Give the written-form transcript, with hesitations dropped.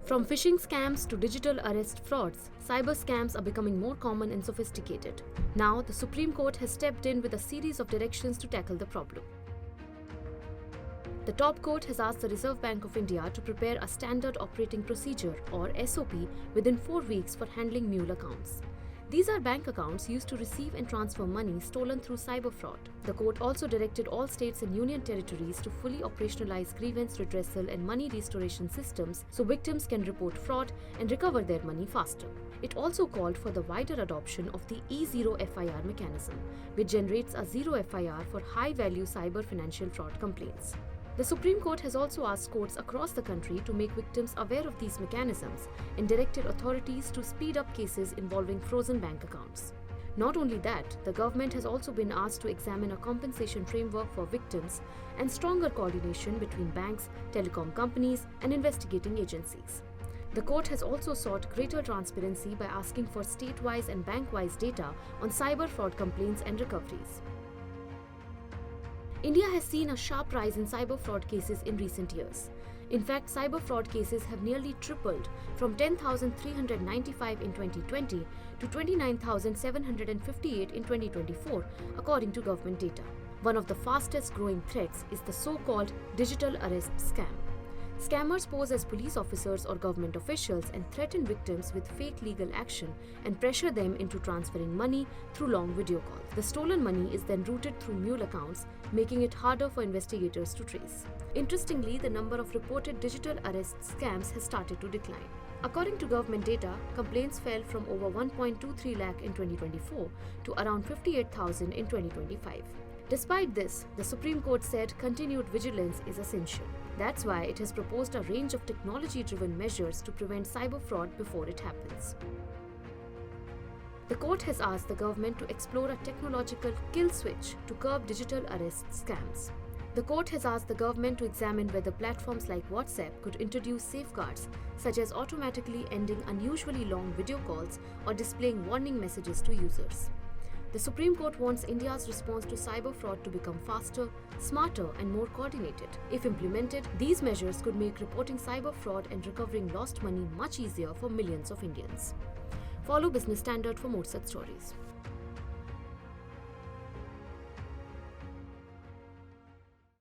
From phishing scams to digital arrest frauds, cyber scams are becoming more common and sophisticated. Now, the Supreme Court has stepped in with a series of directions to tackle the problem. The top court has asked the Reserve Bank of India to prepare a standard operating procedure or SOP within 4 weeks for handling mule accounts. These are bank accounts used to receive and transfer money stolen through cyber fraud. The court also directed all states and union territories to fully operationalize grievance, redressal and money restoration systems so victims can report fraud and recover their money faster. It also called for the wider adoption of the E0 FIR mechanism, which generates a zero FIR for high-value cyber financial fraud complaints. The Supreme Court has also asked courts across the country to make victims aware of these mechanisms and directed authorities to speed up cases involving frozen bank accounts. Not only that, the government has also been asked to examine a compensation framework for victims and stronger coordination between banks, telecom companies, and investigating agencies. The court has also sought greater transparency by asking for state-wise and bank-wise data on cyber fraud complaints and recoveries. India has seen a sharp rise in cyber fraud cases in recent years. In fact, cyber fraud cases have nearly tripled from 10,395 in 2020 to 29,758 in 2024, according to government data. One of the fastest growing threats is the so-called digital arrest scam. Scammers pose as police officers or government officials and threaten victims with fake legal action and pressure them into transferring money through long video calls. The stolen money is then routed through mule accounts, making it harder for investigators to trace. Interestingly, the number of reported digital arrest scams has started to decline. According to government data, complaints fell from over 1.23 lakh in 2024 to around 58,000 in 2025. Despite this, the Supreme Court said continued vigilance is essential. That's why it has proposed a range of technology-driven measures to prevent cyber fraud before it happens. The court has asked the government to explore a technological kill switch to curb digital arrest scams. The court has asked the government to examine whether platforms like WhatsApp could introduce safeguards, such as automatically ending unusually long video calls or displaying warning messages to users. The Supreme Court wants India's response to cyber fraud to become faster, smarter, and more coordinated. If implemented, these measures could make reporting cyber fraud and recovering lost money much easier for millions of Indians. Follow Business Standard for more such stories.